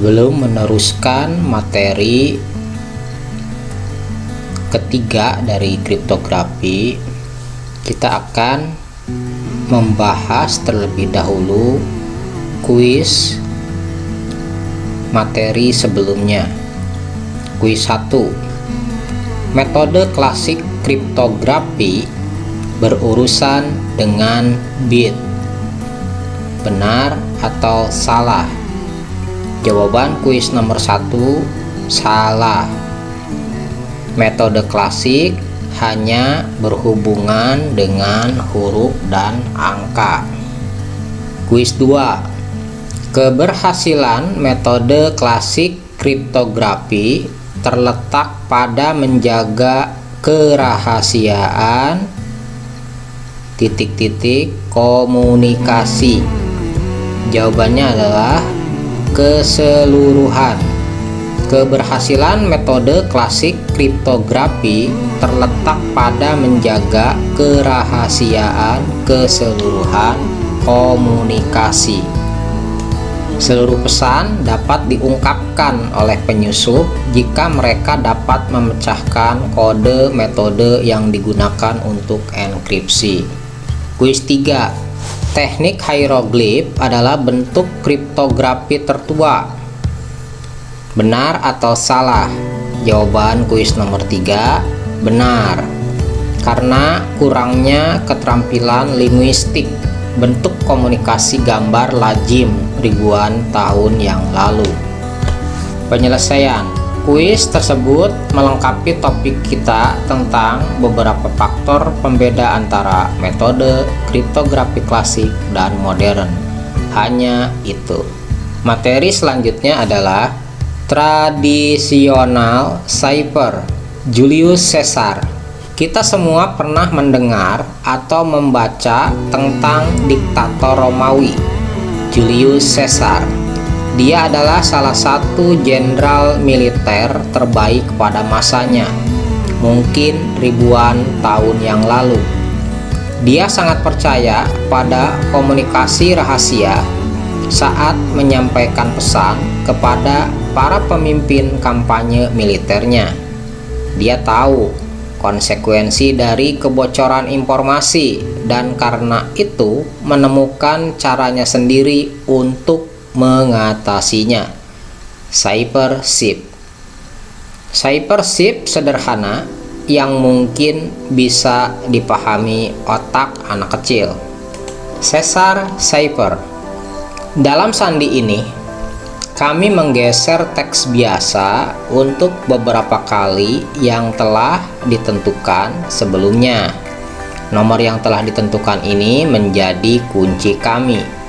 Sebelum meneruskan materi ketiga dari kriptografi, kita akan membahas terlebih dahulu kuis materi sebelumnya. Kuis 1. Metode klasik kriptografi berurusan dengan bit. Benar atau salah? Jawaban kuis nomor 1 salah. Metode klasik hanya berhubungan dengan huruf dan angka. Kuis 2. Keberhasilan metode klasik kriptografi terletak pada menjaga kerahasiaan komunikasi. Jawabannya adalah keseluruhan. Keberhasilan metode klasik kriptografi terletak pada menjaga kerahasiaan keseluruhan komunikasi. Seluruh pesan dapat diungkapkan oleh penyusup jika mereka dapat memecahkan kode metode yang digunakan untuk enkripsi. Kuis 3. Teknik hieroglif adalah bentuk kriptografi tertua. Benar atau salah? Jawaban kuis nomor 3 benar. Karena kurangnya keterampilan linguistik, bentuk komunikasi gambar lazim ribuan tahun yang lalu. Penyelesaian kuis tersebut melengkapi topik kita tentang beberapa faktor pembeda antara metode kriptografi klasik dan modern. Hanya itu. Materi selanjutnya adalah tradisional cipher Julius Caesar. Kita semua pernah mendengar atau membaca tentang diktator Romawi, Julius Caesar. Dia adalah salah satu jenderal militer terbaik pada masanya, mungkin ribuan tahun yang lalu. Dia sangat percaya pada komunikasi rahasia saat menyampaikan pesan kepada para pemimpin kampanye militernya. Dia tahu konsekuensi dari kebocoran informasi dan karena itu menemukan caranya sendiri untuk mengatasinya. Cybership sederhana yang mungkin bisa dipahami otak anak kecil. Caesar Cipher. Dalam sandi ini, kami menggeser teks biasa untuk beberapa kali yang telah ditentukan sebelumnya. Nomor yang telah ditentukan ini menjadi kunci kami.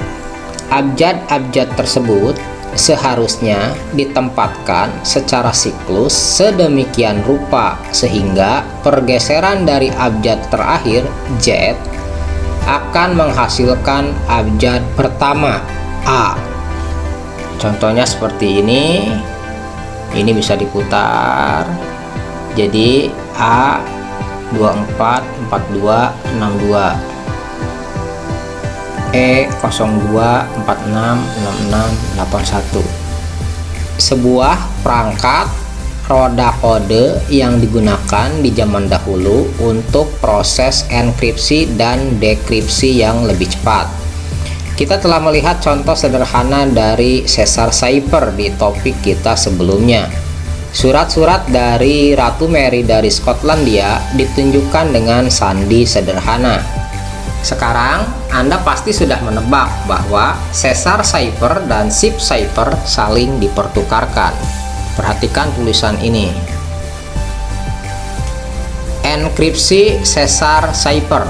Abjad-abjad tersebut seharusnya ditempatkan secara siklus sedemikian rupa sehingga pergeseran dari abjad terakhir Z akan menghasilkan abjad pertama A. Contohnya seperti ini. Ini bisa diputar. Jadi A 24 42 62. E02 46 66 81. Sebuah perangkat roda kode yang digunakan di zaman dahulu untuk proses enkripsi dan dekripsi yang lebih cepat. Kita telah melihat contoh sederhana dari Caesar Cipher di topik kita sebelumnya. Surat-surat dari Ratu Mary dari Skotlandia ditunjukkan dengan sandi sederhana. Sekarang Anda pasti sudah menebak bahwa Caesar Cipher dan SIP Cipher saling dipertukarkan. Perhatikan tulisan ini. Enkripsi Caesar Cipher.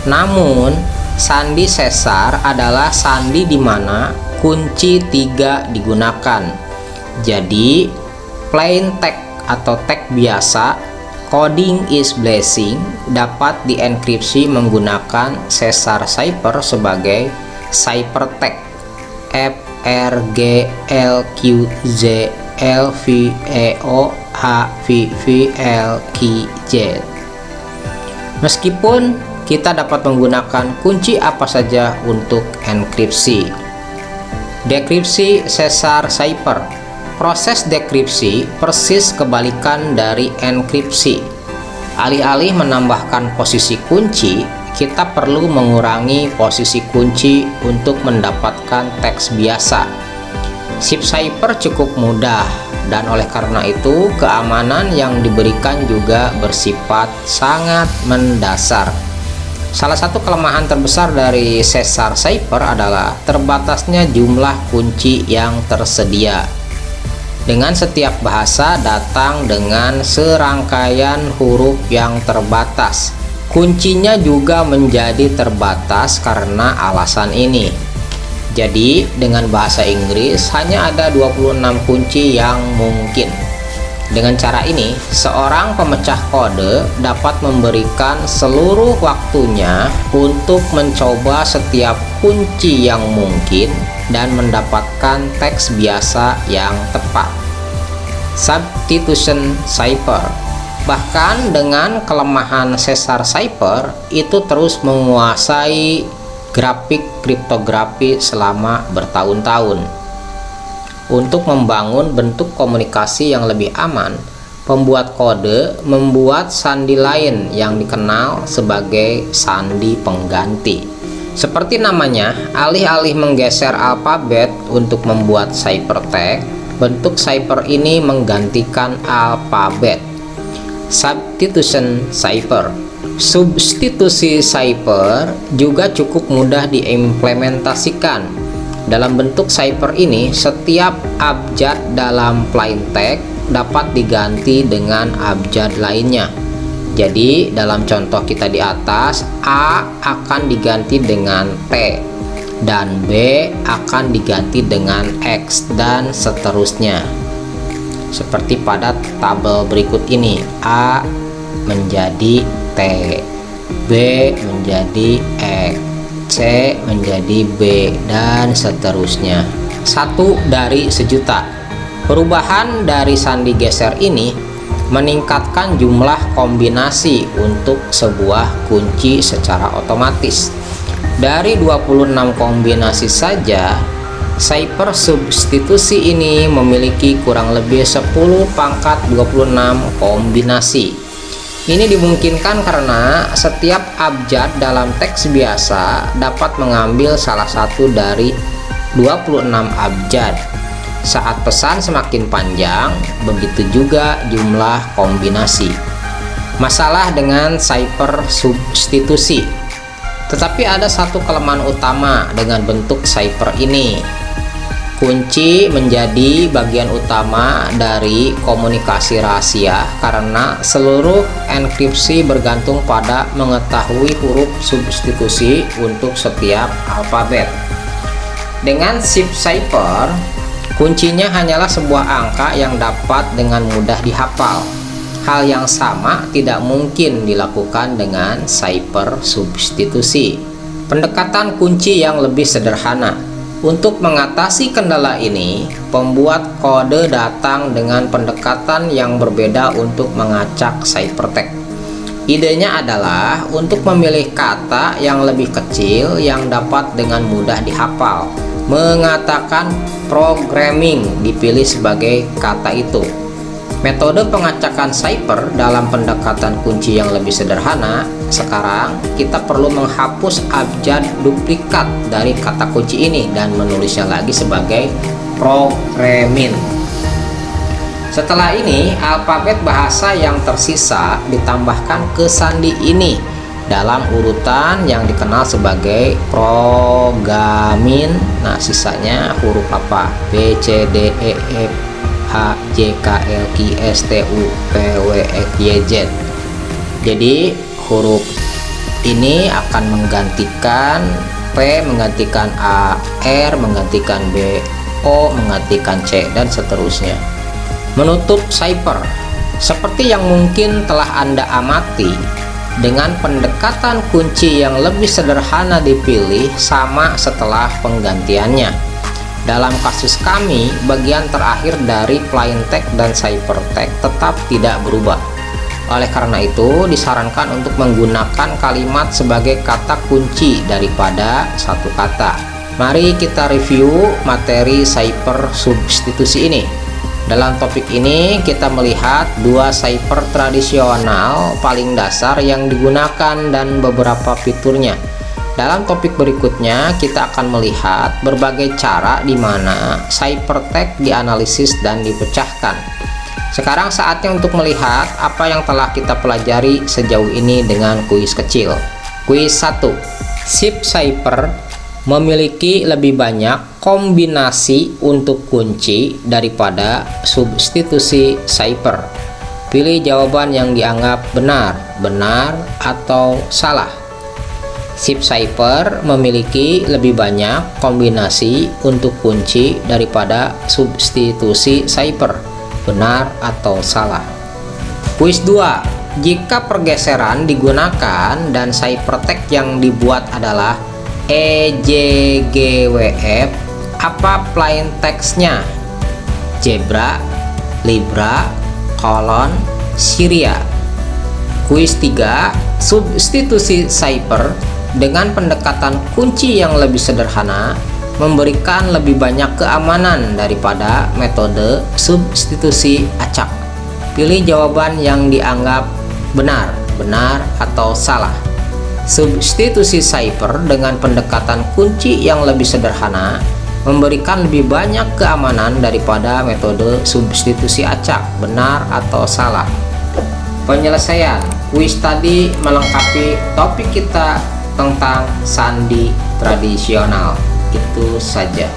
Namun, sandi Caesar adalah sandi di mana kunci 3 digunakan. Jadi, plain text atau teks biasa coding is blessing dapat dienkripsi menggunakan Caesar Cipher sebagai ciphertext FRGLQZLVEOHVVLQZ. Meskipun kita dapat menggunakan kunci apa saja untuk enkripsi. Dekripsi Caesar Cipher. Proses dekripsi persis kebalikan dari enkripsi. Alih-alih menambahkan posisi kunci, kita perlu mengurangi posisi kunci untuk mendapatkan teks biasa. Chip cipher cukup mudah, dan oleh karena itu keamanan yang diberikan juga bersifat sangat mendasar. Salah satu kelemahan terbesar dari Caesar Cipher adalah terbatasnya jumlah kunci yang tersedia. Dengan setiap bahasa datang dengan serangkaian huruf yang terbatas. Kuncinya juga menjadi terbatas karena alasan ini. Jadi, dengan bahasa Inggris hanya ada 26 kunci yang mungkin. Dengan cara ini, seorang pemecah kode dapat memberikan seluruh waktunya untuk mencoba setiap kunci yang mungkin dan mendapatkan teks biasa yang tepat. Substitution Cipher. Bahkan dengan kelemahan Caesar Cipher, itu terus menguasai grafik kriptografi selama bertahun-tahun. Untuk membangun bentuk komunikasi yang lebih aman, pembuat kode membuat sandi lain yang dikenal sebagai sandi pengganti. Seperti namanya, alih-alih menggeser alfabet untuk membuat ciphertext, bentuk cipher ini menggantikan alfabet. Substitution Cipher. Substitusi cipher juga cukup mudah diimplementasikan. Dalam bentuk cipher ini, setiap abjad dalam plaintext dapat diganti dengan abjad lainnya. Jadi, dalam contoh kita di atas, A akan diganti dengan T, dan B akan diganti dengan X, dan seterusnya. Seperti pada tabel berikut ini, A menjadi T, B menjadi X, C menjadi B, dan seterusnya. 1 dari sejuta. Perubahan dari sandi geser ini meningkatkan jumlah kombinasi untuk sebuah kunci secara otomatis. Dari 26 kombinasi saja, cipher substitusi ini memiliki kurang lebih 10 pangkat 26 kombinasi. Ini dimungkinkan karena setiap abjad dalam teks biasa dapat mengambil salah satu dari 26 abjad. Saat pesan semakin panjang, begitu juga jumlah kombinasi. Masalah dengan cipher substitusi. Tetapi ada satu kelemahan utama dengan bentuk cipher ini. Kunci menjadi bagian utama dari komunikasi rahasia karena seluruh enkripsi bergantung pada mengetahui huruf substitusi untuk setiap alfabet. Dengan chip cipher, kuncinya hanyalah sebuah angka yang dapat dengan mudah dihafal. Hal yang sama tidak mungkin dilakukan dengan cipher substitusi. Pendekatan kunci yang lebih sederhana. Untuk mengatasi kendala ini, pembuat kode datang dengan pendekatan yang berbeda untuk mengacak ciphertext. Idenya adalah untuk memilih kata yang lebih kecil yang dapat dengan mudah dihafal. Mengatakan programming dipilih sebagai kata itu. Metode pengacakan cipher dalam pendekatan kunci yang lebih sederhana. Sekarang kita perlu menghapus abjad duplikat dari kata kunci ini dan menulisnya lagi sebagai programming. Setelah ini, alfabet bahasa yang tersisa ditambahkan ke sandi ini dalam urutan yang dikenal sebagai programming. Nah, sisanya huruf apa? B, C, D, E, F, H, J, K, L, K, S, T, U, P, W, X, Y, Z. Jadi huruf ini akan menggantikan P, menggantikan A, R, menggantikan B, O, menggantikan C, dan seterusnya. Menutup cipher. Seperti yang mungkin telah Anda amati, dengan pendekatan kunci yang lebih sederhana dipilih sama setelah penggantiannya. Dalam kasus kami, bagian terakhir dari plaintext dan ciphertext tetap tidak berubah. Oleh karena itu, disarankan untuk menggunakan kalimat sebagai kata kunci daripada satu kata. Mari kita review materi cipher substitusi ini. Dalam topik ini kita melihat dua cipher tradisional paling dasar yang digunakan dan beberapa fiturnya. Dalam topik berikutnya kita akan melihat berbagai cara di mana ciphertext dianalisis dan dipecahkan. Sekarang saatnya untuk melihat apa yang telah kita pelajari sejauh ini dengan kuis kecil. Kuis 1. Shift cipher memiliki lebih banyak kombinasi untuk kunci daripada substitusi cipher. Pilih jawaban yang dianggap benar, benar atau salah. Shift cipher memiliki lebih banyak kombinasi untuk kunci daripada substitusi cipher. Benar atau salah? Kuis 2. Jika pergeseran digunakan dan ciphertext yang dibuat adalah EJGWF, apa plain text-nya? Zebra, Libra, kolon, Syria. Kuis 3. Substitusi cipher dengan pendekatan kunci yang lebih sederhana memberikan lebih banyak keamanan daripada metode substitusi acak. Pilih jawaban yang dianggap benar, benar atau salah. Substitusi cipher dengan pendekatan kunci yang lebih sederhana memberikan lebih banyak keamanan daripada metode substitusi acak. Benar atau salah? Penyelesaian kuis tadi melengkapi topik kita tentang sandi tradisional. Itu saja.